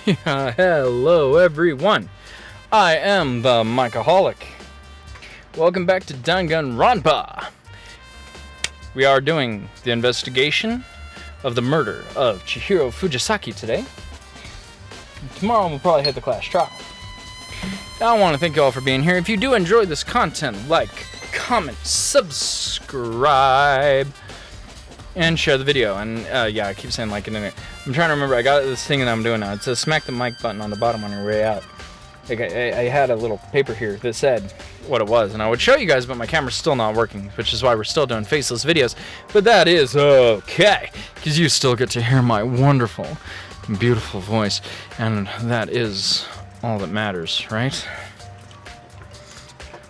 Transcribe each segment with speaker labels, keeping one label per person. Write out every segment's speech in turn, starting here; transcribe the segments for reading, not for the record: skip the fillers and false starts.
Speaker 1: Hello everyone, I am the Micaholic. Welcome back to Dangan Ronpa. We are doing the investigation of the murder of Chihiro Fujisaki today. Tomorrow we'll probably hit the class trial. I want to thank you all for being here. If you do enjoy this content, like, comment, subscribe, and share the video. And yeah, I keep saying like it in it. I'm trying to remember, I got this thing that I'm doing now. It says smack the mic button on the bottom on your way out. Like I had a little paper here that said what it was, and I would show you guys, but my camera's still not working, which is why we're still doing faceless videos. But that is okay, because you still get to hear my wonderful, beautiful voice, and that is all that matters, right?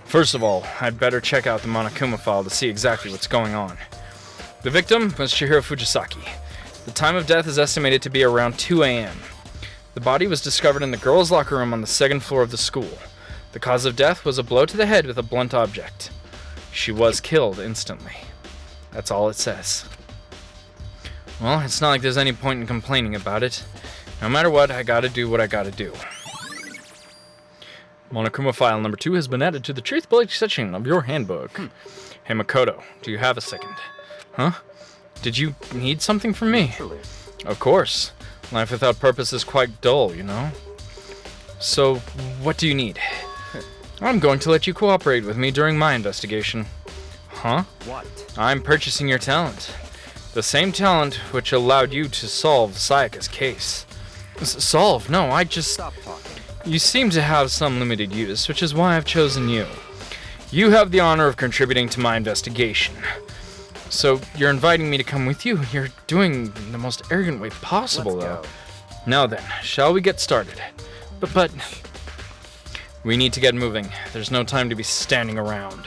Speaker 1: First of all, I'd better check out the Monokuma file to see exactly what's going on. The victim was Chihiro Fujisaki. The time of death is estimated to be around 2 a.m. The body was discovered in the girls' locker room on the second floor of the school. The cause of death was a blow to the head with a blunt object. She was killed instantly. That's all it says. Well, it's not like there's any point in complaining about it. No matter what, I gotta do what I gotta do. Monokuma file number 2 has been added to the truth-bullet section of your handbook. Hey Makoto, do you have a second? Huh? Did you need something from me?
Speaker 2: Naturally.
Speaker 1: Of course. Life without purpose is quite dull, you know? So, what do you need? I'm going to let you cooperate with me during my investigation. Huh?
Speaker 2: What?
Speaker 1: I'm purchasing your talent. The same talent which allowed you to solve Sayaka's case. Solve? No, I just...
Speaker 2: Stop talking.
Speaker 1: You seem to have some limited use, which is why I've chosen you. You have the honor of contributing to my investigation. So, you're inviting me to come with you? You're doing the most arrogant way possible,
Speaker 2: Let's
Speaker 1: though.
Speaker 2: go.
Speaker 1: Now then, shall we get started? But... We need to get moving. There's no time to be standing around.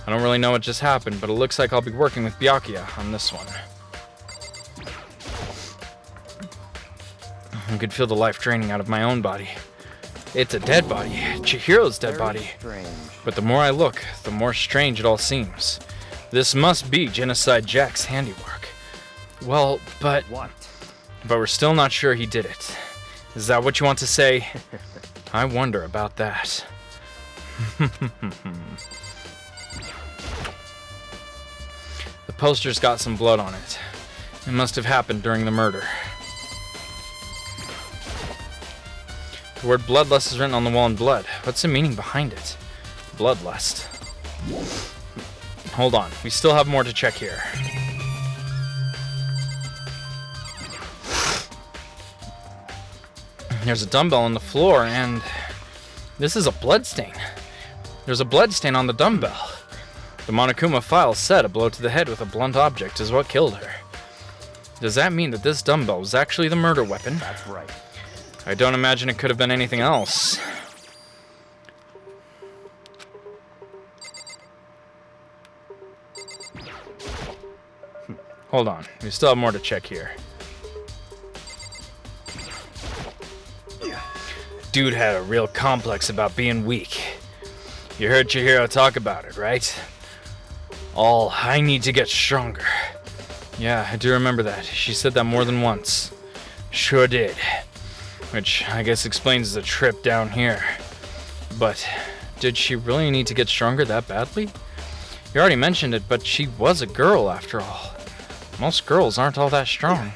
Speaker 1: I don't really know what just happened, but it looks like I'll be working with BYAKUYA on this one. I could feel the life draining out of my own body. It's a dead body. Chihiro's dead body.
Speaker 2: Strange.
Speaker 1: But the more I look, the more strange it all seems. This must be Genocide Jack's handiwork. Well, but
Speaker 2: What?
Speaker 1: we're still not sure he did it. Is that what you want to say? I wonder about that. The poster's got some blood on it. It must have happened during the murder. The word bloodlust is written on the wall in blood. What's the meaning behind it? Bloodlust. Hold on, we still have more to check here. There's a dumbbell on the floor, and this is a bloodstain. There's a bloodstain on the dumbbell. The Monokuma file said a blow to the head with a blunt object is what killed her. Does that mean that this dumbbell was actually the murder weapon?
Speaker 2: That's right.
Speaker 1: I don't imagine it could have been anything else. Hold on, we still have more to check here. Dude had a real complex about being weak. You heard Chihiro talk about it, right? I need to get stronger. Yeah, I do remember that. She said that more than once. Sure did. Which I guess explains the trip down here. But did she really need to get stronger that badly? You already mentioned it, but she was a girl after all. Most girls aren't all that strong.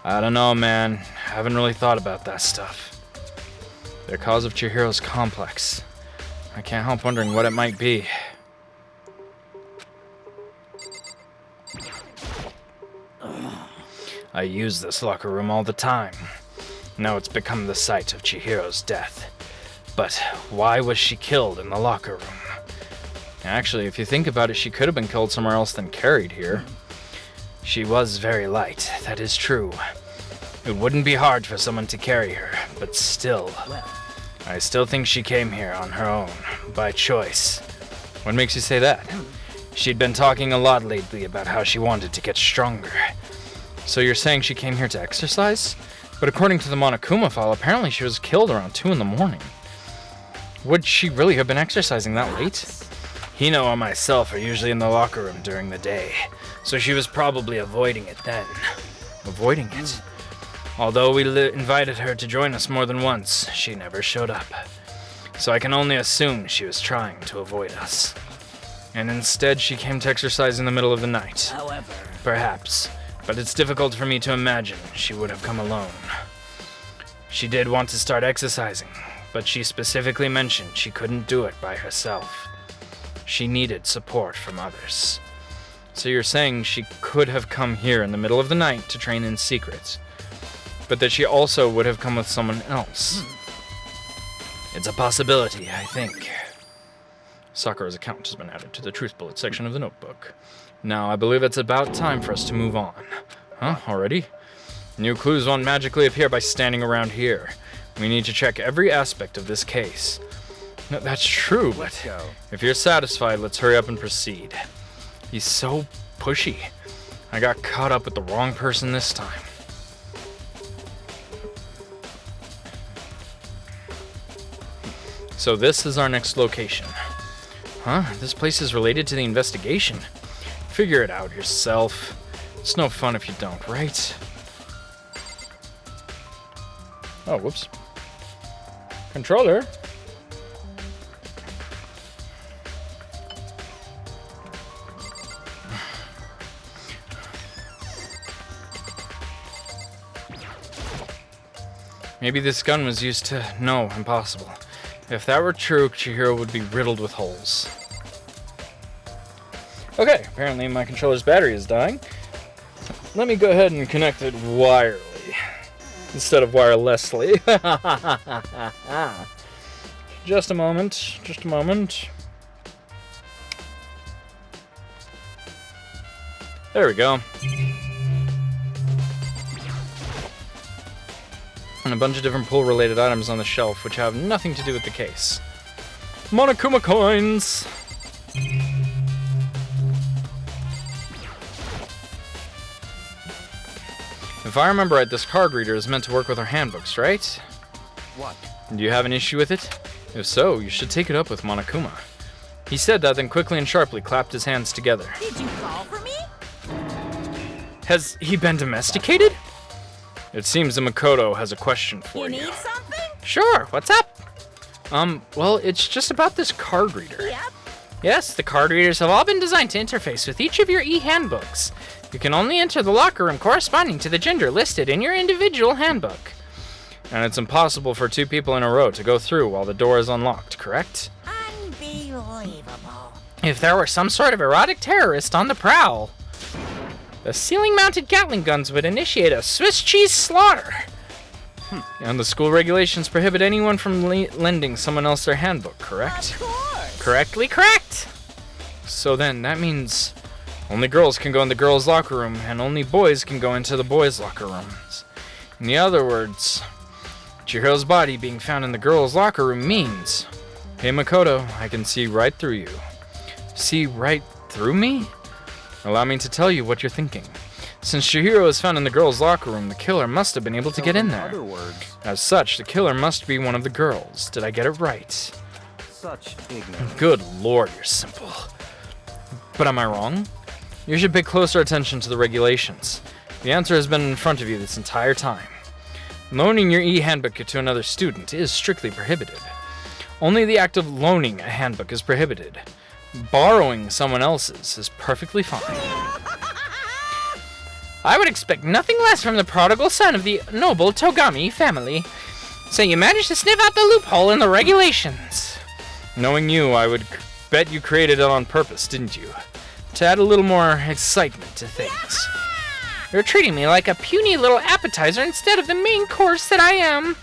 Speaker 1: I don't know, man. Haven't really thought about that stuff. The cause of Chihiro's complex. I can't help wondering what it might be. I use this locker room all the time. Now it's become the site of Chihiro's death. But why was she killed in the locker room? Actually, if you think about it, she could have been killed somewhere else than carried here. She was very light, that is true. It wouldn't be hard for someone to carry her, but still. I still think she came here on her own, by choice. What makes you say that? She'd been talking a lot lately about how she wanted to get stronger. So you're saying she came here to exercise? But according to the Monokuma file, apparently she was killed around 2 in the morning. Would she really have been exercising that late? Hino and myself are usually in the locker room during the day, so she was probably avoiding it then. Avoiding it? Although we invited her to join us more than once, she never showed up. So I can only assume she was trying to avoid us. And instead she came to exercise in the middle of the night.
Speaker 2: However...
Speaker 1: Perhaps, but it's difficult for me to imagine she would have come alone. She did want to start exercising, but she specifically mentioned she couldn't do it by herself. She needed support from others. So you're saying she could have come here in the middle of the night to train in secret, but that she also would have come with someone else. It's a possibility, I think. Sakura's account has been added to the Truth Bullet section of the notebook. Now, I believe it's about time for us to move on. Huh? Already? New clues won't magically appear by standing around here. We need to check every aspect of this case. No, that's true, but if you're satisfied, let's hurry up and proceed. He's so pushy. I got caught up with the wrong person this time. So this is our next location. Huh? This place is related to the investigation. Figure it out yourself. It's no fun if you don't, right? Oh, whoops. Controller? Maybe this gun was used to... No, impossible. If that were true, Chihiro would be riddled with holes. Okay, apparently my controller's battery is dying. Let me go ahead and connect it wirely instead of wirelessly. Just a moment, just a moment. There we go. And a bunch of different pool-related items on the shelf, which have nothing to do with the case. Monokuma coins! If I remember right, this card reader is meant to work with our handbooks, right?
Speaker 2: What?
Speaker 1: Do you have an issue with it? If so, you should take it up with Monokuma. He said that, then quickly and sharply clapped his hands together.
Speaker 3: Did you call for me?
Speaker 1: Has he been domesticated? It seems the Makoto has a question for you.
Speaker 3: You need something?
Speaker 1: Sure, what's up? Well, it's just about this card reader.
Speaker 3: Yep.
Speaker 1: Yes, the card readers have all been designed to interface with each of your e-handbooks. You can only enter the locker room corresponding to the gender listed in your individual handbook. And it's impossible for two people in a row to go through while the door is unlocked, correct?
Speaker 3: Unbelievable.
Speaker 1: If there were some sort of erotic terrorist on the prowl, the ceiling-mounted Gatling guns would initiate a Swiss cheese slaughter. And the school regulations prohibit anyone from lending someone else their handbook, correct?
Speaker 3: Of course.
Speaker 1: Correctly correct. So then, that means only girls can go in the girls' locker room, and only boys can go into the boys' locker rooms. In other words, Chihiro's body being found in the girls' locker room means, hey Makoto, I can see right through you. See right through me? Allow me to tell you what you're thinking. Since Chihiro was found in the girls' locker room, the killer must have been able to get in there.
Speaker 2: Other words,
Speaker 1: As such, the killer must be one of the girls. Did I get it right?
Speaker 2: such ignorance.
Speaker 1: Good lord, you're simple. But am I wrong? You should pay closer attention to the regulations. The answer has been in front of you this entire time. Loaning your e-handbook to another student is strictly prohibited. Only the act of loaning a handbook is prohibited. Borrowing someone else's is perfectly fine. I would expect nothing less from the prodigal son of the noble Togami family. So you managed to sniff out the loophole in the regulations. Knowing you, I would bet you created it on purpose, didn't you? To add a little more excitement to things. You're treating me like a puny little appetizer instead of the main course that I am.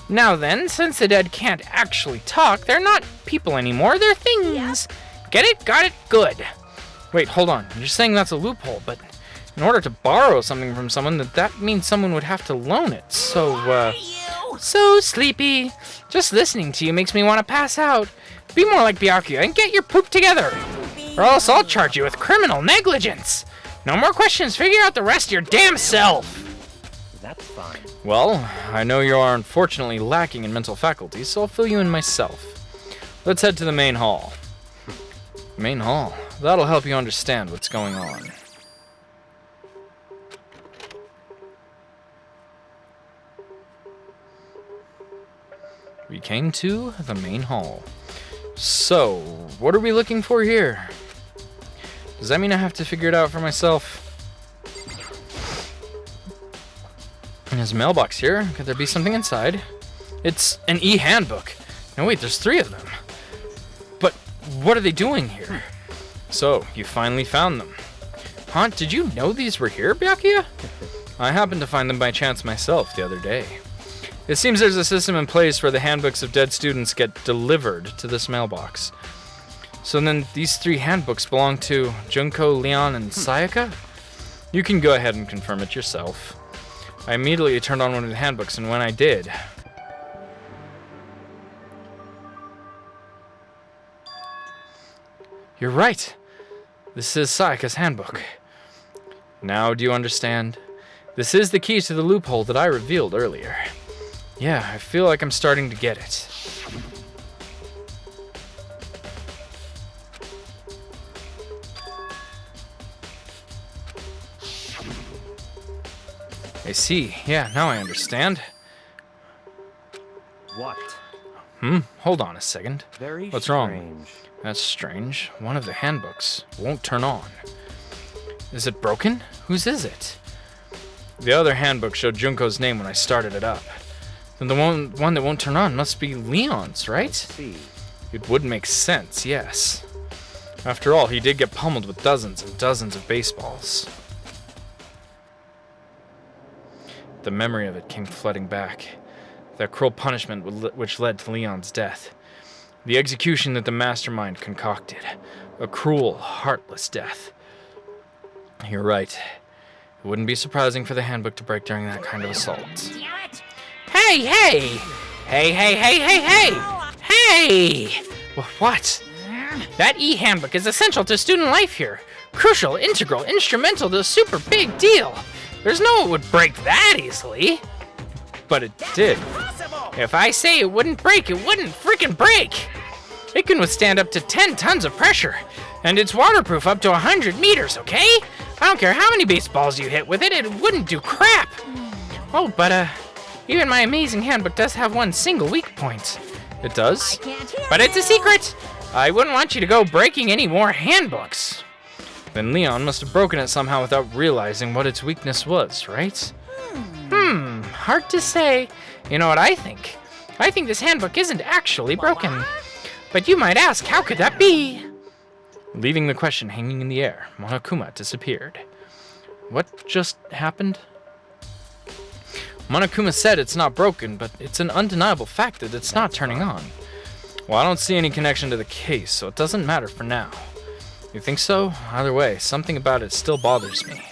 Speaker 1: Now then, since the dead can't actually talk, they're not people anymore, they're things. Get it? Got it? Good. Wait, hold on. You're saying that's a loophole, but in order to borrow something from someone, that means someone would have to loan it. So sleepy. Just listening to you makes me want to pass out. Be more like BYAKUYA and get your poop together. Or else I'll charge you with criminal negligence. No more questions. Figure out the rest your damn self.
Speaker 2: That's fine.
Speaker 1: Well, I know you are unfortunately lacking in mental faculties, so I'll fill you in myself. Let's head to the main hall. Main hall? That'll help you understand what's going on. We came to the main hall. So, what are we looking for here? Does that mean I have to figure it out for myself? There's a mailbox here. Could there be something inside? It's an e-handbook. No, wait, there's 3 of them. But what are they doing here? So, you finally found them. Huh? Did you know these were here, BYAKUYA? I happened to find them by chance myself the other day. It seems there's a system in place where the handbooks of dead students get delivered to this mailbox. So then these 3 handbooks belong to Junko, Leon, and Sayaka? You can go ahead and confirm it yourself. I immediately turned on one of the handbooks, and when I did... You're right. This is Sayaka's handbook. Now do you understand? This is the key to the loophole that I revealed earlier. Yeah, I feel like I'm starting to get it. I see. Yeah, now I understand.
Speaker 2: What?
Speaker 1: Hold on a second.
Speaker 2: Very
Speaker 1: What's wrong? That's strange. One of the handbooks won't turn on. Is it broken? Whose is it? The other handbook showed Junko's name when I started it up. Then the one that won't turn on must be Leon's, right?
Speaker 2: See.
Speaker 1: It would make sense, yes. After all, he did get pummeled with dozens and dozens of baseballs. The memory of it came flooding back. That cruel punishment which led to Leon's death. The execution that the mastermind concocted. A cruel, heartless death. You're right. It wouldn't be surprising for the handbook to break during that kind of assault. Hey, hey! Hey, hey, hey, hey, hey! Hey! What? That e-handbook is essential to student life here. Crucial, integral, instrumental to a super big deal. There's no one would break that easily. But it did. If I say it wouldn't break, it wouldn't freaking break. It can withstand up to 10 tons of pressure. And it's waterproof up to 100 meters, okay? I don't care how many baseballs you hit with it, it wouldn't do crap. Oh, but even my amazing handbook does have one single weak point. It does? But it's a secret. I wouldn't want you to go breaking any more handbooks. Then Leon must have broken it somehow without realizing what its weakness was, right? Hard to say. You know what I think? I think this handbook isn't actually broken. But you might ask, how could that be? Leaving the question hanging in the air, Monokuma disappeared. What just happened? Monokuma said it's not broken, but it's an undeniable fact that it's not turning on. Well, I don't see any connection to the case, so it doesn't matter for now. You think so? Either way, something about it still bothers me.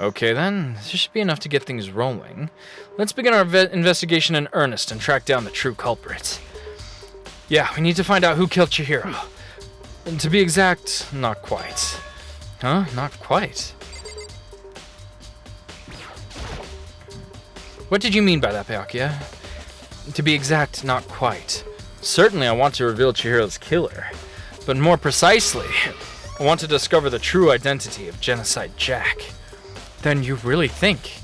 Speaker 1: Okay then, this should be enough to get things rolling. Let's begin our investigation in earnest and track down the true culprit. Yeah, we need to find out who killed Chihiro. And to be exact, not quite. Huh? Not quite. What did you mean by that, BYAKUYA? To be exact, not quite. Certainly I want to reveal Chihiro's killer. But more precisely, I want to discover the true identity of Genocide Jack. Then you really think?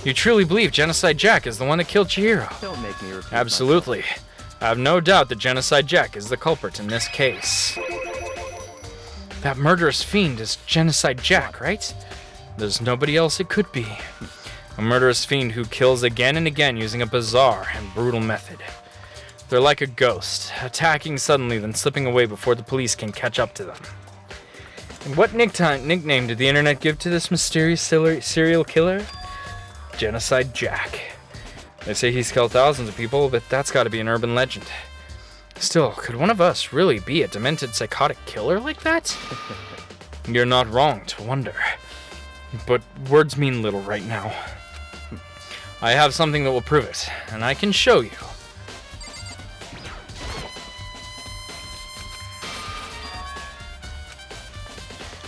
Speaker 1: You truly believe Genocide Jack is the one that killed Chihiro?
Speaker 2: Don't make me repeat
Speaker 1: Absolutely.
Speaker 2: myself.
Speaker 1: I have no doubt that Genocide Jack is the culprit in this case. That murderous fiend is Genocide Jack, right? There's nobody else it could be. A murderous fiend who kills again and again using a bizarre and brutal method. They're like a ghost, attacking suddenly then slipping away before the police can catch up to them. And what nickname did the internet give to this mysterious serial killer? Genocide Jack. They say he's killed thousands of people, but that's got to be an urban legend. Still, could one of us really be a demented psychotic killer like that? You're not wrong to wonder. But words mean little right now. I have something that will prove it, and I can show you.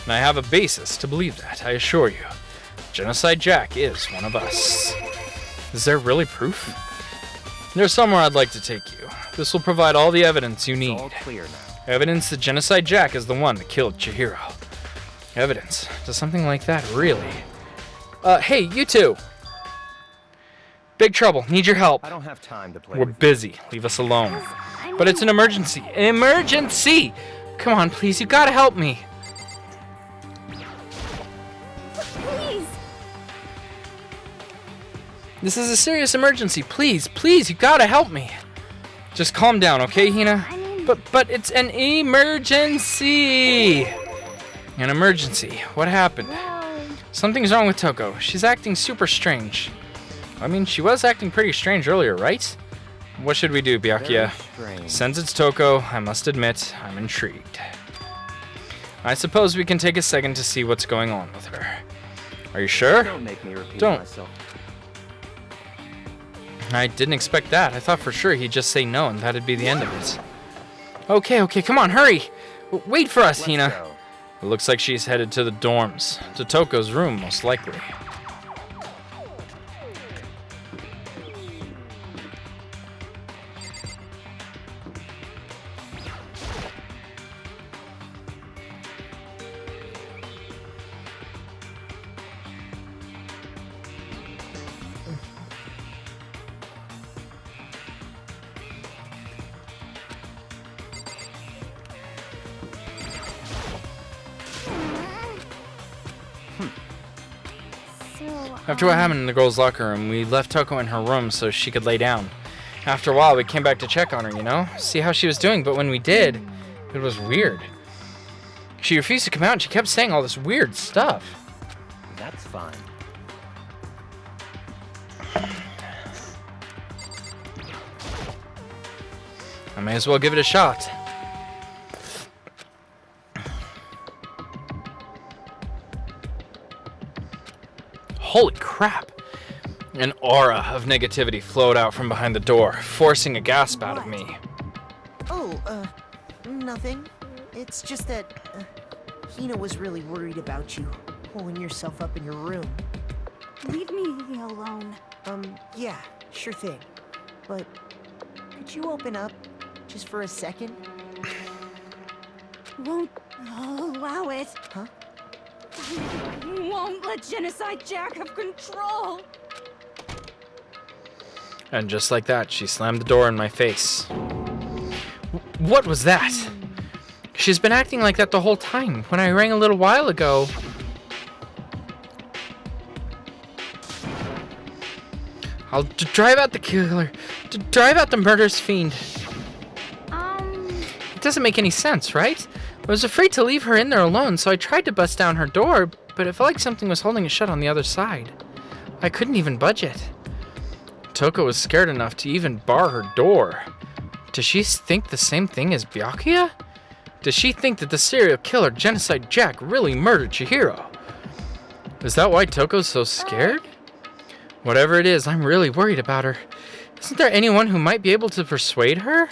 Speaker 1: And I have a basis to believe that, I assure you. Genocide Jack is one of us. Is there really proof? There's somewhere I'd like to take you. This will provide all the evidence you need.
Speaker 2: All clear now.
Speaker 1: Evidence that Genocide Jack is the one that killed Chihiro. Evidence. Does something like that really? Hey, you two! Big trouble. Need your help.
Speaker 2: I don't have time to play
Speaker 1: We're
Speaker 2: with
Speaker 1: busy. Leave us alone.
Speaker 4: I
Speaker 1: But it's an
Speaker 4: mean,
Speaker 1: emergency. An emergency! Come on, please. You gotta help me.
Speaker 4: please.
Speaker 1: This is a serious emergency. Please, please, you gotta help me. Just calm down, okay, Hina?
Speaker 4: I mean,
Speaker 1: But it's an emergency. An emergency. What happened?
Speaker 4: well,
Speaker 1: Something's wrong with Toko. She's acting super strange. I mean, she was acting pretty strange earlier, right? What should we do, Byakuya?
Speaker 2: Very strange.
Speaker 1: Since it's Toko, I must admit, I'm intrigued. I suppose we can take a second to see what's going on with her. Are you sure?
Speaker 2: Don't make me repeat
Speaker 1: Don't.
Speaker 2: myself.
Speaker 1: I didn't expect that. I thought for sure he'd just say no and that'd be the end of it. Okay, come on, hurry! Wait for us,
Speaker 2: Let's
Speaker 1: Hina.
Speaker 2: go.
Speaker 1: It looks like she's headed to the dorms. To Toko's room, most likely.
Speaker 4: so,
Speaker 1: After what happened in the girls' locker room, we left Toko in her room so she could lay down. After a while, we came back to check on her, you know? See how she was doing, but when we did, it was weird. She refused to come out and she kept saying all this weird stuff.
Speaker 2: That's fine.
Speaker 1: I may as well give it a shot. Holy crap! An aura of negativity flowed out from behind the door, forcing a gasp out of me.
Speaker 5: Oh, nothing. It's just that Hina was really worried about you, holding yourself up in your room.
Speaker 4: leave me alone.
Speaker 5: Yeah, sure thing. But could you open up just for a second?
Speaker 4: Won't allow it.
Speaker 5: Huh?
Speaker 4: Won't let Genocide Jack have control.
Speaker 1: And just like that, she slammed the door in my face. What was that? She's been acting like that the whole time. When I rang a little while ago... I'll drive out the killer. Drive out the murderous fiend. It doesn't make any sense, right? I was afraid to leave her in there alone, so I tried to bust down her door, but it felt like something was holding it shut on the other side. I couldn't even budge it. Toko was scared enough to even bar her door. Does she think the same thing as Byakuya? Does she think that the serial killer Genocide Jack really murdered Chihiro? Is that why Toko's so scared? Whatever it is, I'm really worried about her. Isn't there anyone who might be able to persuade her?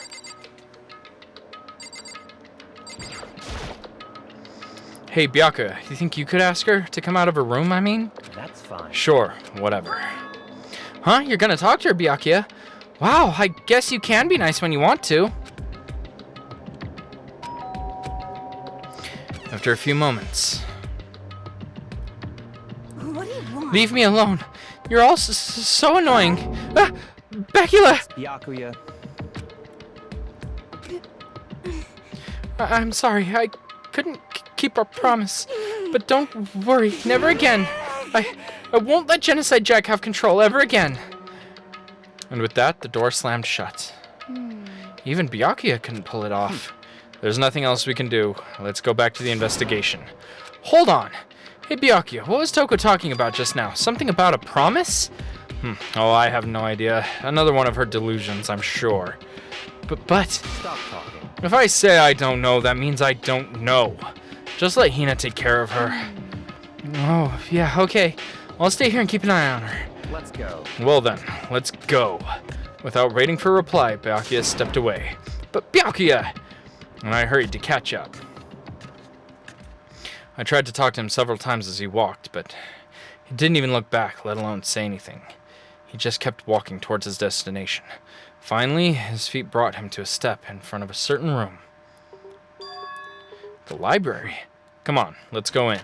Speaker 1: Hey, Byakuya, you think you could ask her to come out of her room, I mean?
Speaker 2: That's fine.
Speaker 1: Sure, whatever. Huh? You're gonna talk to her, Byakuya? Wow, I guess you can be nice when you want to. After a few moments.
Speaker 4: What do you want?
Speaker 1: Leave me alone. You're all so annoying. Ah! Byakuya!
Speaker 2: Byakuya.
Speaker 1: I'm sorry, I couldn't keep our promise. But don't worry, never again. I won't let Genocide Jack have control ever again. And with that, the door slammed shut. Even Byakuya couldn't pull it off. There's nothing else we can do. Let's go back to the investigation. Hold on. Hey, Byakuya, what was Toko talking about just now? Something about a promise? Oh, I have no idea. Another one of her delusions, I'm sure. But...
Speaker 2: Stop talking.
Speaker 1: If I say I don't know, that means I don't know. Just let Hina take care of her. Oh, yeah, okay. I'll stay here and keep an eye on her.
Speaker 2: Let's go.
Speaker 1: Well then, let's go. Without waiting for a reply, Byakuya stepped away. But Byakuya! And I hurried to catch up. I tried to talk to him several times as he walked, but he didn't even look back, let alone say anything. He just kept walking towards his destination. Finally, his feet brought him to a step in front of a certain room. The library. Come on, let's go in.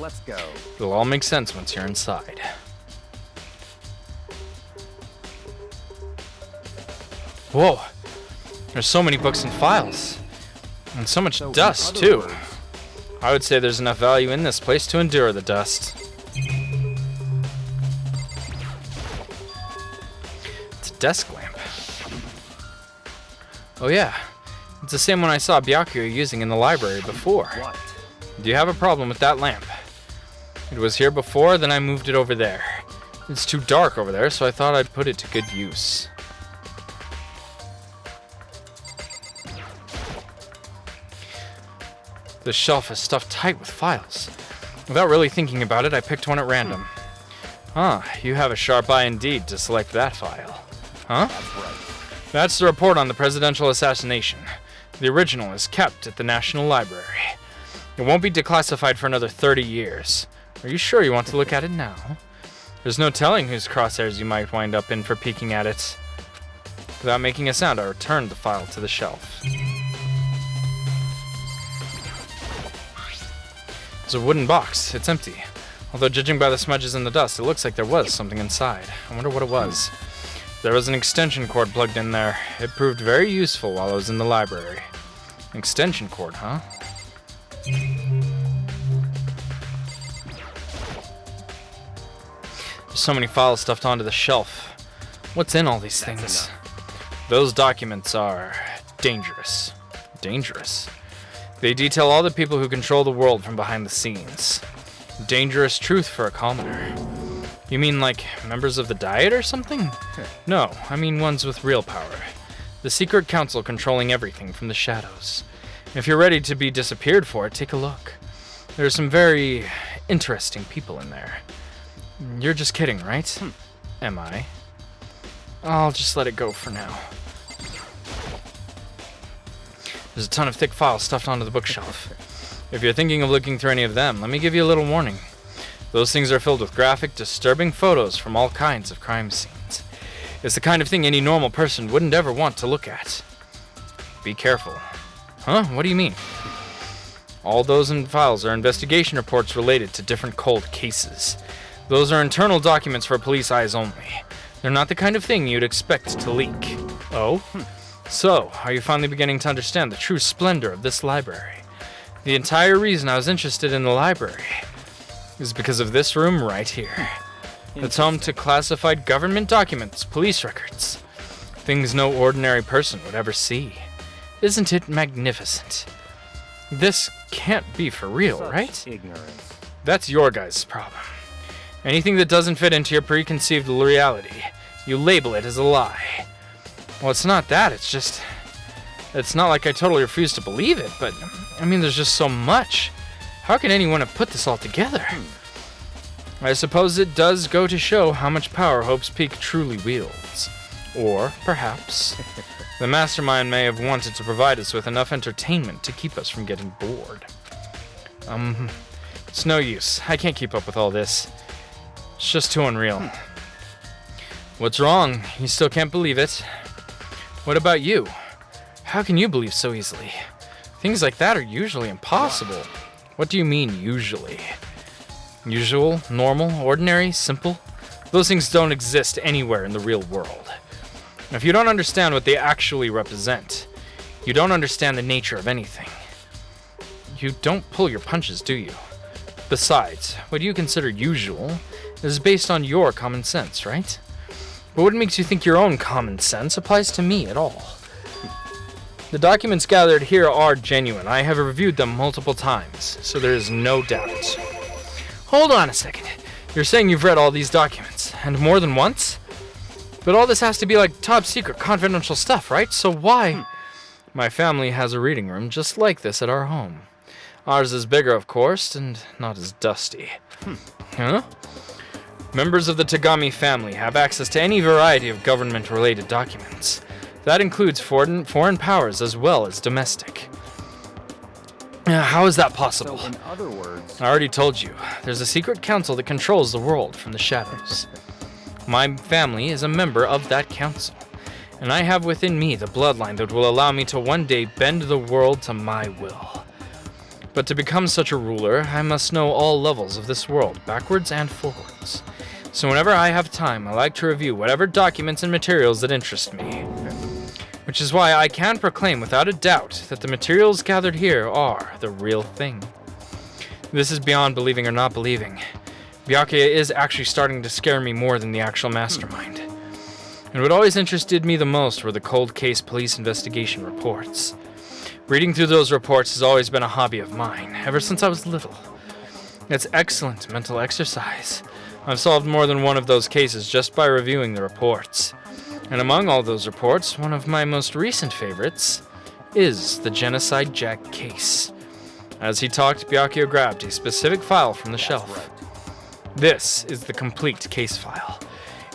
Speaker 2: Let's go.
Speaker 1: It'll all make sense once you're inside. Whoa. There's so many books and files. And so much
Speaker 2: So in
Speaker 1: dust,
Speaker 2: other
Speaker 1: too.
Speaker 2: words-
Speaker 1: I would say there's enough value in this place to endure the dust. It's a desk lamp. Oh yeah, it's the same one I saw BYAKUYA using in the library before.
Speaker 2: What?
Speaker 1: Do you have a problem with that lamp? It was here before, then I moved it over there. It's too dark over there, so I thought I'd put it to good use. The shelf is stuffed tight with files. Without really thinking about it, I picked one at random. You have a sharp eye indeed to select that file. Huh?
Speaker 2: That's right.
Speaker 1: That's the report on the presidential assassination. The original is kept at the National Library. It won't be declassified for another 30 years. Are you sure you want to look at it now? There's no telling whose crosshairs you might wind up in for peeking at it. Without making a sound, I returned the file to the shelf. It's a wooden box. It's empty. Although judging by the smudges in the dust, it looks like there was something inside. I wonder what it was. There was an extension cord plugged in there. It proved very useful while I was in the library. An extension cord, huh? There's so many files stuffed onto the shelf. What's in all these things? Those documents are dangerous. Dangerous. They detail all the people who control the world from behind the scenes. Dangerous truth for a commoner. You mean like members of the Diet or something? No, I mean ones with real power. The secret council controlling everything from the shadows. If you're ready to be disappeared for it, take a look. There are some very interesting people in there. You're just kidding, right? Am I? I'll just let it go for now. There's a ton of thick files stuffed onto the bookshelf. If you're thinking of looking through any of them, let me give you a little warning. Those things are filled with graphic, disturbing photos from all kinds of crime scenes. It's the kind of thing any normal person wouldn't ever want to look at. Be careful. Huh? What do you mean? All those in files are investigation reports related to different cold cases. Those are internal documents for police eyes only. They're not the kind of thing you'd expect to leak. Oh? So, are you finally beginning to understand the true splendor of this library? The entire reason I was interested in the library is because of this room right here. It's home to classified government documents, police records. Things no ordinary person would ever see. Isn't it magnificent? This can't be for real,
Speaker 2: Such
Speaker 1: right?
Speaker 2: ignorance.
Speaker 1: That's your guys' problem. Anything that doesn't fit into your preconceived reality, you label it as a lie. Well, it's not that, it's not like I totally refuse to believe it, but, I mean, there's just so much. How can anyone have put this all together? I suppose it does go to show how much power Hope's Peak truly wields. Or, perhaps, the mastermind may have wanted to provide us with enough entertainment to keep us from getting bored. It's no use. I can't keep up with all this. It's just too unreal. What's wrong? You still can't believe it? What about you? How can you believe so easily? Things like that are usually impossible. What do you mean, usually? Usual, normal, ordinary, simple? Those things don't exist anywhere in the real world. If you don't understand what they actually represent, you don't understand the nature of anything. You don't pull your punches, do you? Besides, what you consider usual is based on your common sense, right? But what makes you think your own common sense applies to me at all? The documents gathered here are genuine. I have reviewed them multiple times, so there is no doubt. Hold on a second. You're saying you've read all these documents, and more than once? But all this has to be like top secret, confidential stuff, right? So why? My family has a reading room just like this at our home. Ours is bigger, of course, and not as dusty. Huh? Members of the Tagami family have access to any variety of government-related documents. That includes foreign powers as well as domestic. How is that possible?
Speaker 2: So, in other words,
Speaker 1: I already told you. There's a secret council that controls the world from the shadows. My family is a member of that council, and I have within me the bloodline that will allow me to one day bend the world to my will. But to become such a ruler, I must know all levels of this world, backwards and forwards. So whenever I have time, I like to review whatever documents and materials that interest me. Which is why I can proclaim without a doubt that the materials gathered here are the real thing. This is beyond believing or not believing. BYAKUYA is actually starting to scare me more than the actual mastermind. And what always interested me the most were the cold case police investigation reports. Reading through those reports has always been a hobby of mine, ever since I was little. It's excellent mental exercise. I've solved more than one of those cases just by reviewing the reports. And among all those reports, one of my most recent favorites is the Genocide Jack case. As he talked, BYAKUYA grabbed a specific file from the shelf. This is the complete case file.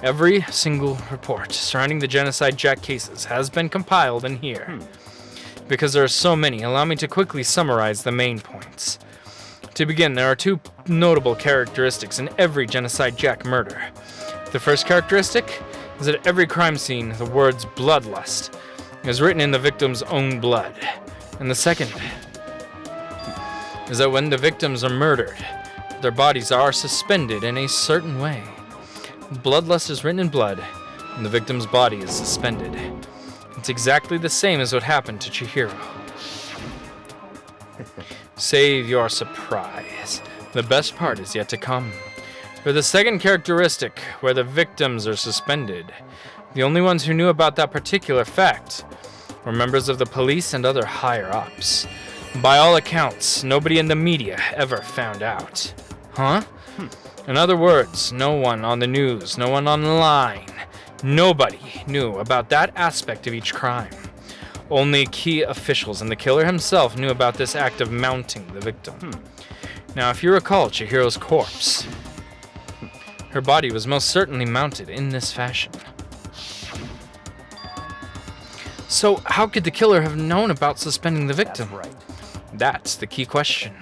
Speaker 1: Every single report surrounding the Genocide Jack cases has been compiled in here. Because there are so many, allow me to quickly summarize the main points. To begin, there are two notable characteristics in every Genocide Jack murder. The first characteristic is that at every crime scene, the words bloodlust is written in the victim's own blood. And the second is that when the victims are murdered, their bodies are suspended in a certain way. Bloodlust is written in blood, and the victim's body is suspended. It's exactly the same as what happened to Chihiro. Save your surprise. The best part is yet to come. For the second characteristic, where the victims are suspended, the only ones who knew about that particular fact were members of the police and other higher-ups. By all accounts, nobody in the media ever found out. Huh? In other words, no one on the news, no one online, nobody knew about that aspect of each crime. Only key officials and the killer himself knew about this act of mounting the victim. Now, if you recall Chihiro's corpse, her body was most certainly mounted in this fashion. So, how could the killer have known about suspending the victim?
Speaker 2: That's right.
Speaker 1: That's the key question.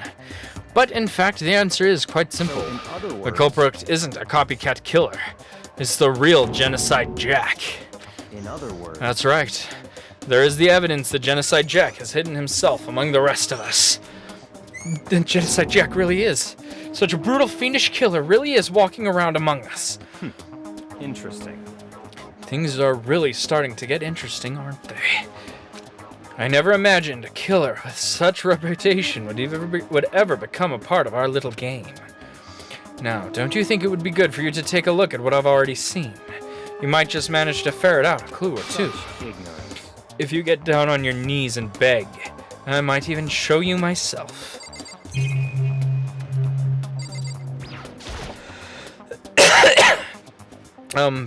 Speaker 1: But in fact, the answer is quite simple.
Speaker 2: So in other
Speaker 1: The
Speaker 2: words,
Speaker 1: culprit isn't a copycat killer. It's the real Genocide Jack.
Speaker 2: in other words,
Speaker 1: That's right. There is the evidence that Genocide Jack has hidden himself among the rest of us. Then Genocide Jack really is. Such a brutal, fiendish killer really is walking around among us.
Speaker 2: interesting.
Speaker 1: Things are really starting to get interesting, aren't they? I never imagined a killer with such reputation would ever become a part of our little game. Now, don't you think it would be good for you to take a look at what I've already seen? You might just manage to ferret out a clue or two.
Speaker 2: Ignorance.
Speaker 1: If you get down on your knees and beg, I might even show you myself.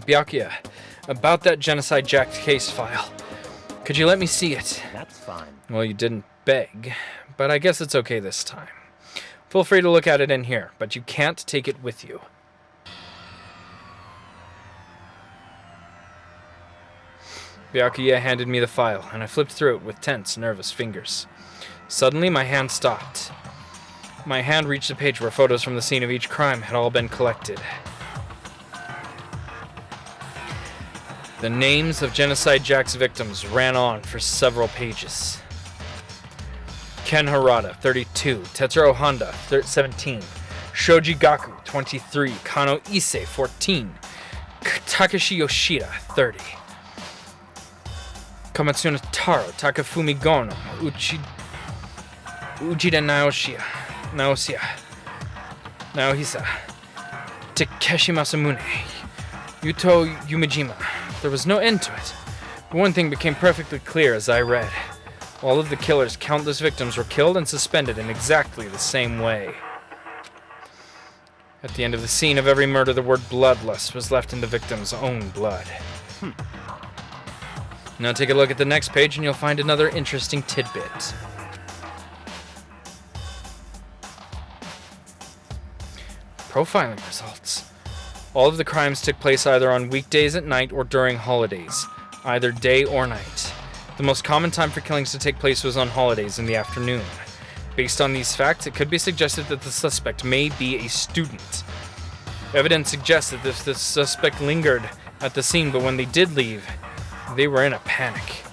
Speaker 1: BYAKUYA, about that Genocide Jack case file. Could you let me see it?
Speaker 2: That's fine.
Speaker 1: Well, you didn't beg, but I guess it's okay this time. Feel free to look at it in here, but you can't take it with you. BYAKUYA handed me the file, and I flipped through it with tense, nervous fingers. Suddenly, my hand stopped. My hand reached a page where photos from the scene of each crime had all been collected. The names of Genocide Jack's victims ran on for several pages. Ken Harada, 32. Tetsuro Honda, 17. Shoji Gaku, 23. Kano Issei, 14. Takeshi Yoshida, 30. Komatsuna Taro, Takafumi Gono, Ujida Naohisa, Takeshi Masamune, Yuto Yumejima. There was no end to it. But one thing became perfectly clear as I read. All of the killer's countless victims were killed and suspended in exactly the same way. At the end of the scene of every murder, the word bloodlust was left in the victim's own blood. Now take a look at the next page and you'll find another interesting tidbit. Profiling results. All of the crimes took place either on weekdays at night or during holidays, either day or night. The most common time for killings to take place was on holidays in the afternoon. Based on these facts, it could be suggested that the suspect may be a student. Evidence suggests that the suspect lingered at the scene, but when they did leave, they were in a panic.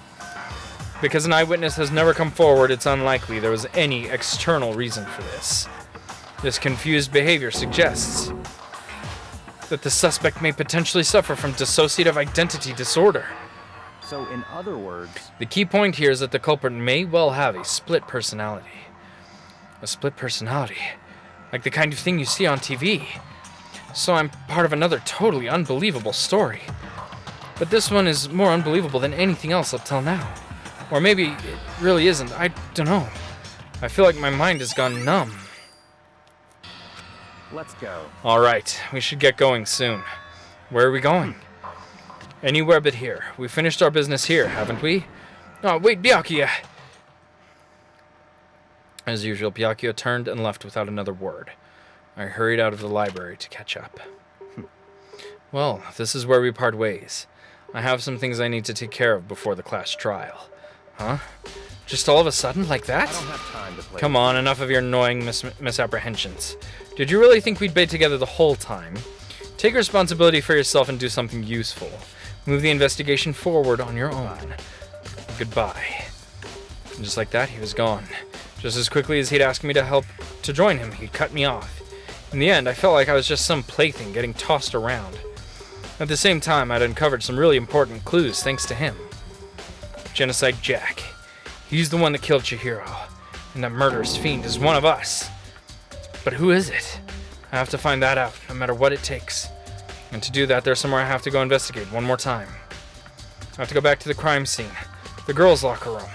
Speaker 1: Because an eyewitness has never come forward, it's unlikely there was any external reason for this. This confused behavior suggests that the suspect may potentially suffer from dissociative identity disorder.
Speaker 2: So, in other words,
Speaker 1: The key point here is that the culprit may well have a split personality. A split personality? Like the kind of thing you see on TV. So I'm part of another totally unbelievable story. But this one is more unbelievable than anything else up till now. Or maybe it really isn't. I don't know. I feel like my mind has gone numb.
Speaker 2: let's go.
Speaker 1: Alright, we should get going soon. Where are we going? Anywhere but here. We finished our business here, haven't we? Oh, wait, BYAKUYA! As usual, BYAKUYA turned and left without another word. I hurried out of the library to catch up. Well, this is where we part ways. I have some things I need to take care of before the class trial. Huh? Just all of a sudden, like that?
Speaker 2: I don't have time to play.
Speaker 1: Come on, enough of your annoying misapprehensions. Did you really think we'd be together the whole time? Take responsibility for yourself and do something useful. Move the investigation forward on your own. Goodbye. And just like that, he was gone. Just as quickly as he'd asked me to help to join him, he cut me off. In the end, I felt like I was just some plaything getting tossed around. At the same time, I'd uncovered some really important clues thanks to him. Genocide Jack. He's the one that killed Chihiro. And that murderous fiend is one of us. But who is it? I have to find that out, no matter what it takes. And to do that, there's somewhere I have to go investigate one more time. I have to go back to the crime scene. The girls' locker room.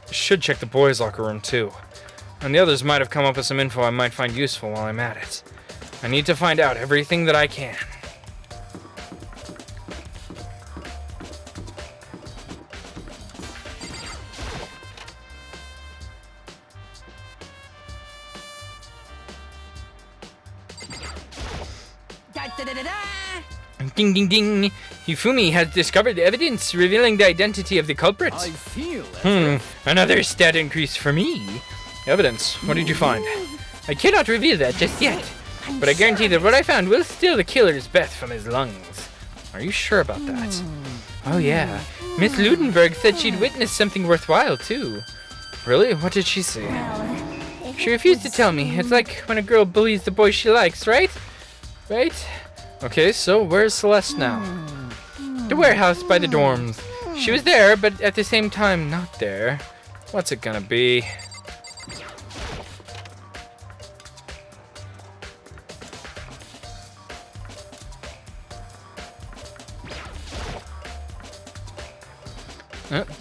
Speaker 1: I should check the boys' locker room, too. And the others might have come up with some info I might find useful while I'm at it. I need to find out everything that I can. Ding ding ding! Hifumi has discovered evidence revealing the identity of the culprit.
Speaker 2: I feel
Speaker 1: Another stat increase for me. Evidence? What did you find? I cannot reveal that just yet, but I guarantee that what I found will steal the killer's breath from his lungs. Are you sure about that? Oh yeah. Miss Ludenberg said she'd witnessed something worthwhile too. Really? What did she see? She refused to tell me. It's like when a girl bullies the boy she likes, right? Right? Okay, so where's Celeste now? The warehouse by the dorms. She was there, but at the same time not there. What's it gonna be?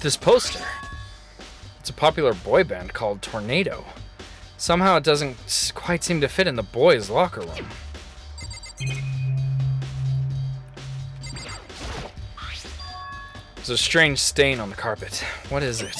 Speaker 1: This poster. It's a popular boy band called Tornado. Somehow it doesn't quite seem to fit in the boys' locker room. There's a strange stain on the carpet. What is it?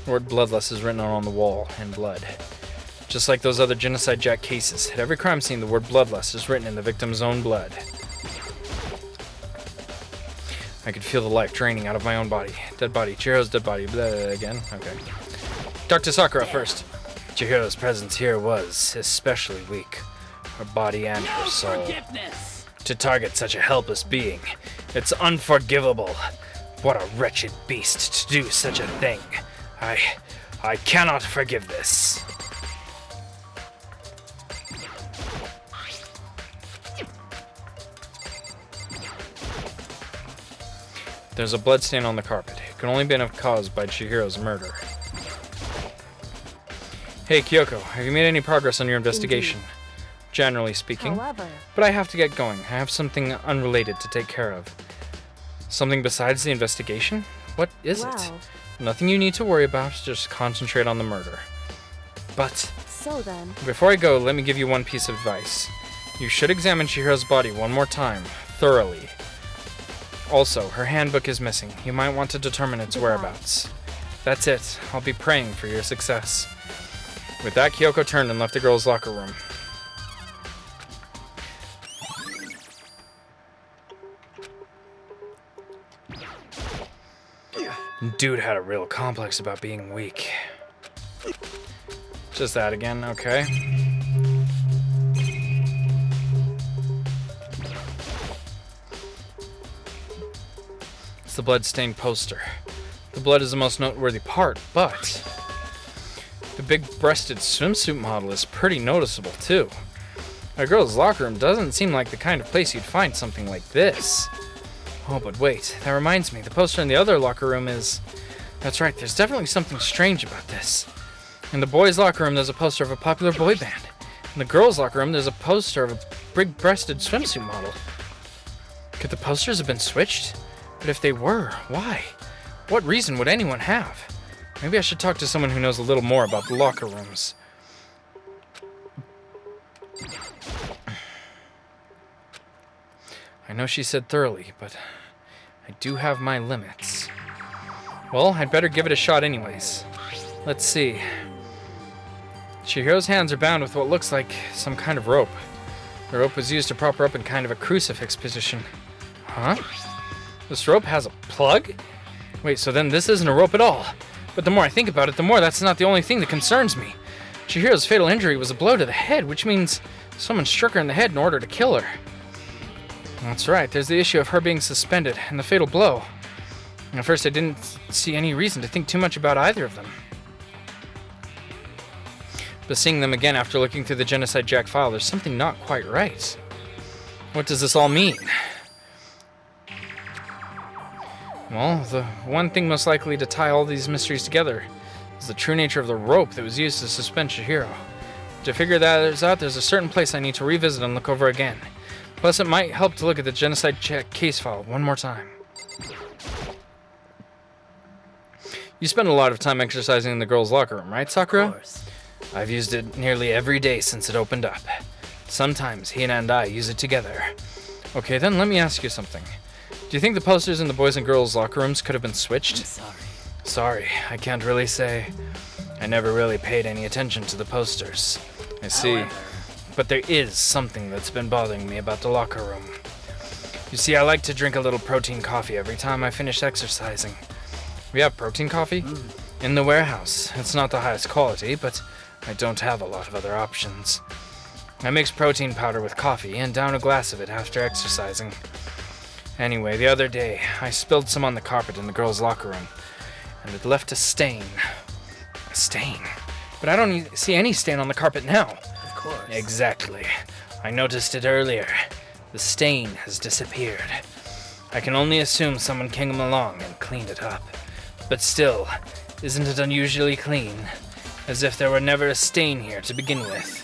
Speaker 1: The word bloodless is written on the wall in blood. Just like those other Genocide Jack cases, at every crime scene the word bloodlust is written in the victim's own blood. I could feel the life draining out of my own body. Dead body, Chihiro's dead body, blah, again, okay. Dr. Sakura first. Chihiro's presence here was especially weak. Her body and her soul. To target such a helpless being, it's unforgivable. What a wretched beast to do such a thing. I cannot forgive this. There's a bloodstain on the carpet. It can only be caused by Chihiro's murder. Hey, Kyoko, have you made any progress on your investigation? Generally speaking.
Speaker 4: However,
Speaker 1: But I have to get going. I have something unrelated to take care of. Something besides the investigation? What is it?
Speaker 4: well,
Speaker 1: Nothing you need to worry about. Just concentrate on the murder. But
Speaker 4: so then,
Speaker 1: before I go, let me give you one piece of advice. You should examine Chihiro's body one more time, thoroughly. Also, her handbook is missing. You might want to determine its whereabouts. That's it. I'll be praying for your success. With that, Kyoko turned and left the girls' locker room. Dude had a real complex about being weak. Just that again, okay. It's the blood-stained poster. The blood is the most noteworthy part, but the big-breasted swimsuit model is pretty noticeable, too. A girl's locker room doesn't seem like the kind of place you'd find something like this. Oh, but wait, that reminds me, the poster in the other locker room is... That's right, there's definitely something strange about this. In the boys' locker room, there's a poster of a popular boy band. In the girls' locker room, there's a poster of a big-breasted swimsuit model. Could the posters have been switched? But if they were, why? What reason would anyone have? Maybe I should talk to someone who knows a little more about the locker rooms. I know she said thoroughly, but I do have my limits. Well, I'd better give it a shot anyways. Let's see. Chihiro's hands are bound with what looks like some kind of rope. The rope was used to prop her up in kind of a crucifix position. Huh? This rope has a plug? Wait, so then this isn't a rope at all. But the more I think about it, the more that's not the only thing that concerns me. Chihiro's fatal injury was a blow to the head, which means someone struck her in the head in order to kill her. That's right, there's the issue of her being suspended and the fatal blow. At first I didn't see any reason to think too much about either of them. But seeing them again after looking through the Genocide Jack file, there's something not quite right. What does this all mean? Well, the one thing most likely to tie all these mysteries together is the true nature of the rope that was used to suspend Chihiro. To figure that out, there's a certain place I need to revisit and look over again. Plus, it might help to look at the Genocide Jack case file one more time. You spend a lot of time exercising in the girls' locker room, right, Sakura?
Speaker 2: Of course.
Speaker 1: I've used it nearly every day since it opened up. Sometimes Hina and I use it together. Okay, then let me ask you something. Do you think the posters in the boys' and girls' locker rooms could have been switched?
Speaker 2: I'm sorry.
Speaker 1: Sorry, I can't really say. I never really paid any attention to the posters. I see.
Speaker 2: However,
Speaker 1: But there is something that's been bothering me about the locker room. You see, I like to drink a little protein coffee every time I finish exercising. We have protein coffee? In the warehouse. It's not the highest quality, but I don't have a lot of other options. I mix protein powder with coffee and down a glass of it after exercising. Anyway, the other day, I spilled some on the carpet in the girls' locker room, and it left a stain. A stain? But I don't see any stain on the carpet now.
Speaker 2: of course.
Speaker 1: Exactly. I noticed it earlier. The stain has disappeared. I can only assume someone came along and cleaned it up. But still, isn't it unusually clean? As if there were never a stain here to begin with.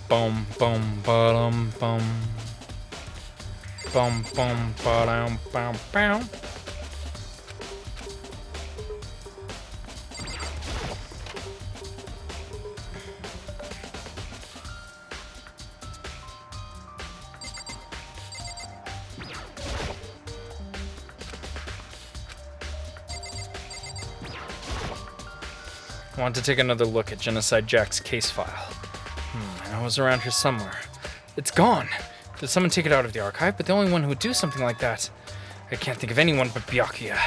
Speaker 1: Bum bum ba-dum bum. Bum bum ba-dum bum bum. I want to take another look at Genocide Jack's case file. I was around here somewhere. It's gone! Did someone take it out of the archive? But the only one who would do something like that... I can't think of anyone but BYAKUYA.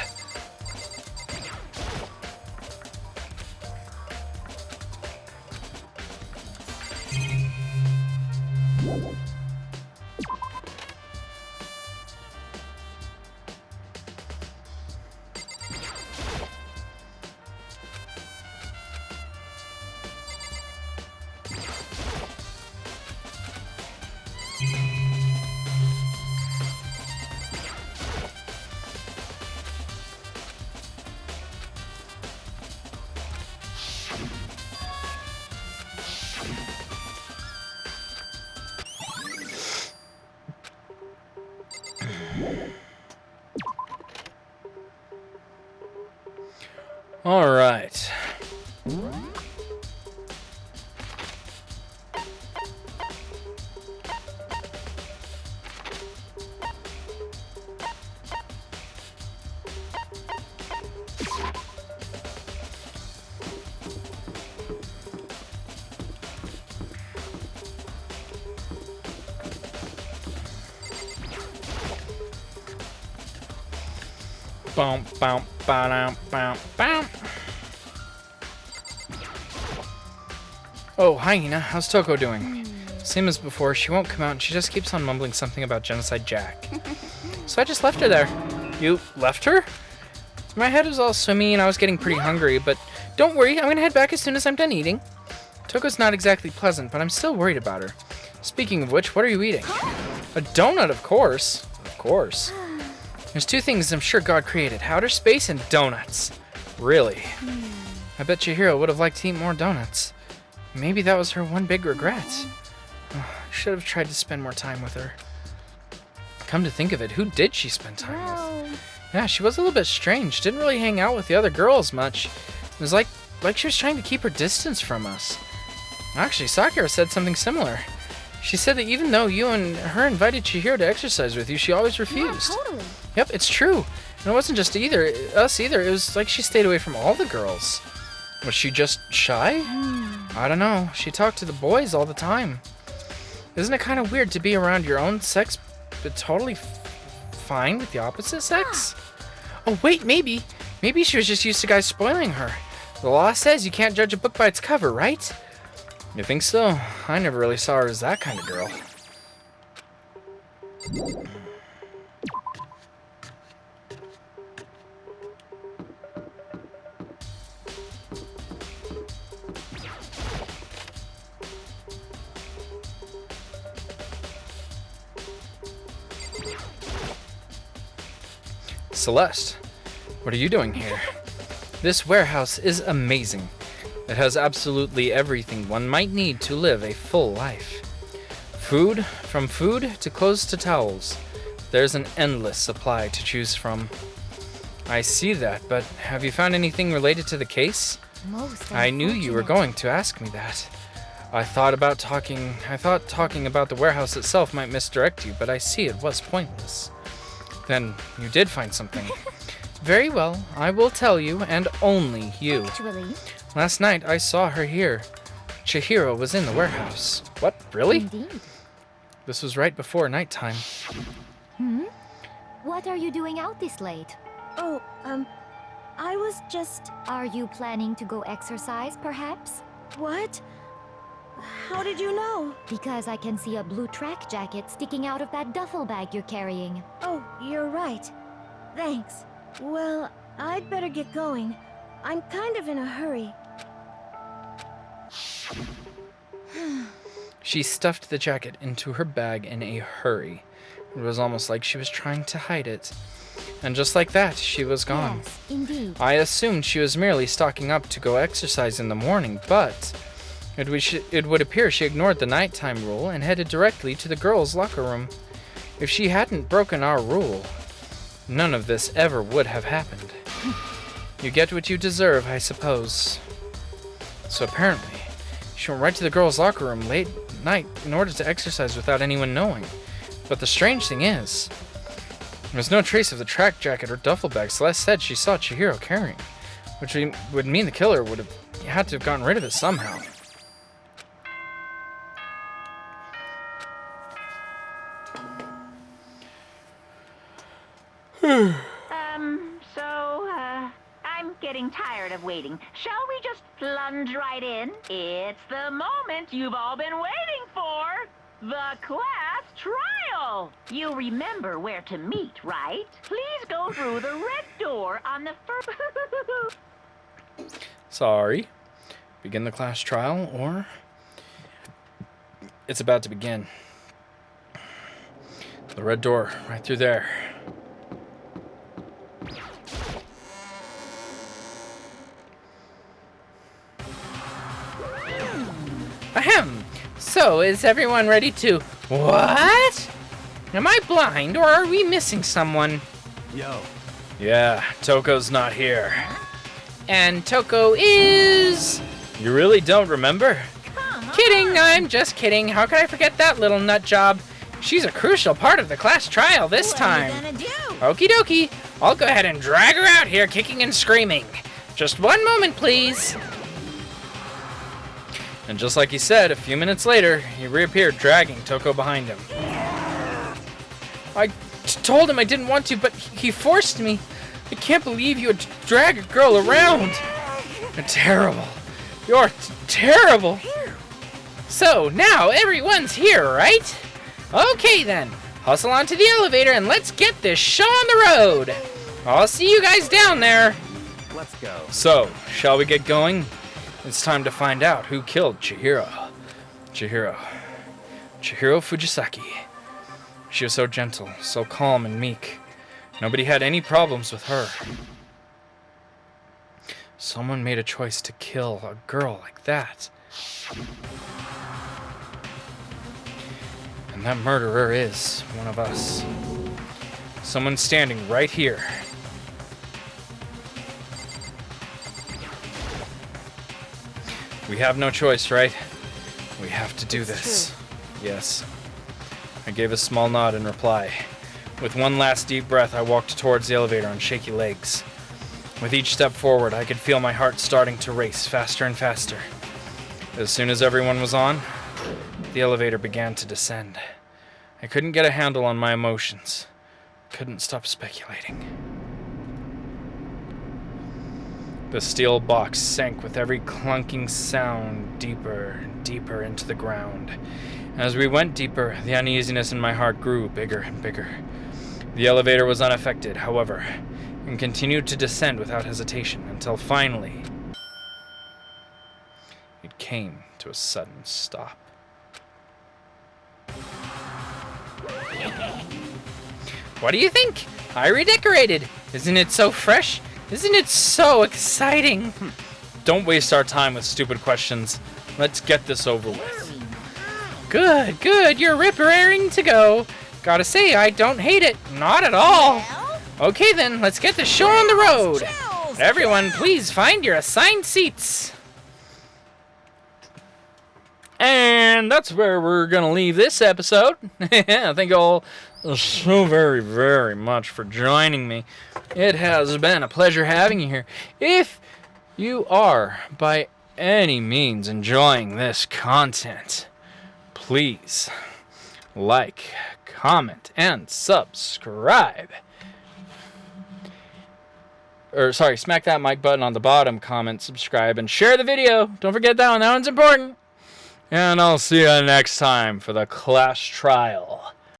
Speaker 1: All right. Bump, bump, ba-dum, bump, bump. Oh, hi, Hina. How's Toko doing? Same as before, she won't come out and she just keeps on mumbling something about Genocide Jack. So I just left her there. You left her? My head was all swimmy and I was getting pretty hungry, but don't worry, I'm gonna head back as soon as I'm done eating. Toko's not exactly pleasant, but I'm still worried about her. Speaking of which, what are you eating? A donut, of course. Of course. There's two things I'm sure God created, outer space and donuts. Really? I bet Chihiro would have liked to eat more donuts. Maybe that was her one big regret. I should have tried to spend more time with her. Come to think of it, who did she spend time with? Yeah, she was a little bit strange. Didn't really hang out with the other girls much. It was like she was trying to keep her distance from us. Actually, Sakura said something similar. She said that even though you and her invited Chihiro to exercise with you, she always refused.
Speaker 4: Yeah, totally.
Speaker 1: Yep, it's true. And it wasn't just us either. It was like she stayed away from all the girls. Was she just shy? I don't know. She talked to the boys all the time. Isn't it kind of weird to be around your own sex, but totally fine with the opposite sex? Oh, wait, maybe. Maybe she was just used to guys spoiling her. The law says you can't judge a book by its cover, right? You think so? I never really saw her as that kind of girl. Celeste, what are you doing here? This warehouse is amazing. It has absolutely everything one might need to live a full life. From food to clothes to towels. There's an endless supply to choose from. I see that, but have you found anything related to the case? I knew you were going to ask me that. I thought talking about the warehouse itself might misdirect you, but I see it was pointless. Then you did find something. Very well, I will tell you, and only you.
Speaker 4: Actually,
Speaker 1: Last night I saw her here. Chihiro was in the warehouse. What, really?
Speaker 4: indeed.
Speaker 1: This was right before nighttime.
Speaker 6: What are you doing out this late?
Speaker 4: Oh, I was just...
Speaker 6: Are you planning to go exercise, perhaps?
Speaker 4: What? How did you know?
Speaker 6: Because I can see a blue track jacket sticking out of that duffel bag you're carrying.
Speaker 4: Oh, you're right. Thanks. Well, I'd better get going. I'm kind of in a hurry.
Speaker 1: She stuffed the jacket into her bag in a hurry. It was almost like she was trying to hide it. And just like that, she was gone.
Speaker 6: Yes, indeed.
Speaker 1: I assumed she was merely stocking up to go exercise in the morning, but it would appear she ignored the nighttime rule and headed directly to the girls' locker room. If she hadn't broken our rule, none of this ever would have happened. You get what you deserve, I suppose. So apparently, she went right to the girls' locker room late at night in order to exercise without anyone knowing. But the strange thing is, there's no trace of the track jacket or duffel bag Celeste said she saw Chihiro carrying, which would mean the killer would have had to have gotten rid of it somehow.
Speaker 3: I'm getting tired of waiting. Shall we just plunge right in? It's the moment you've all been waiting for. The class trial. You remember where to meet, right? Please go through the red door on the first...
Speaker 1: Sorry. Begin the class trial, or... It's about to begin. The red door, right through there. Ahem! So, is everyone ready to... What? Am I blind, or are we missing someone?
Speaker 2: Yo.
Speaker 1: Yeah, Toko's not here. And Toko is... You really don't remember? Kidding, I'm just kidding. How could I forget that little nut job? She's a crucial part of the class trial this time.
Speaker 3: What are you gonna do?
Speaker 1: Okie dokie. I'll go ahead and drag her out here kicking and screaming. Just one moment, please. And just like he said, a few minutes later, he reappeared dragging Toko behind him. I told him I didn't want to, but he forced me. I can't believe you would drag a girl around. You're terrible. You're terrible. So, now everyone's here, right? Okay then. Hustle onto the elevator and let's get this show on the road. I'll see you guys down there.
Speaker 2: Let's go.
Speaker 1: So, shall we get going? It's time to find out who killed Chihiro. Chihiro Fujisaki. She was so gentle, so calm and meek. Nobody had any problems with her. Someone made a choice to kill a girl like that. And that murderer is one of us. Someone standing right here. We have no choice, right? We have to do this. Yes. I gave a small nod in reply. With one last deep breath, I walked towards the elevator on shaky legs. With each step forward, I could feel my heart starting to race faster and faster. As soon as everyone was on, the elevator began to descend. I couldn't get a handle on my emotions. Couldn't stop speculating. The steel box sank with every clunking sound deeper and deeper into the ground. As we went deeper, the uneasiness in my heart grew bigger and bigger. The elevator was unaffected, however, and continued to descend without hesitation until finally it came to a sudden stop. What do you think? I redecorated. Isn't it so fresh? Isn't it so exciting? Don't waste our time with stupid questions. Let's get this over with. Good, good. You're raring to go. Gotta say, I don't hate it. Not at all. Okay then, let's get the show on the road. Everyone, please find your assigned seats. And that's where we're gonna leave this episode. Thank you all so very, very much for joining me. It has been a pleasure having you here. If you are by any means enjoying this content, please like, comment, and subscribe. Smack that mic button on the bottom, comment, subscribe, and share the video. Don't forget that one. That one's important. And I'll see you next time for the class trial.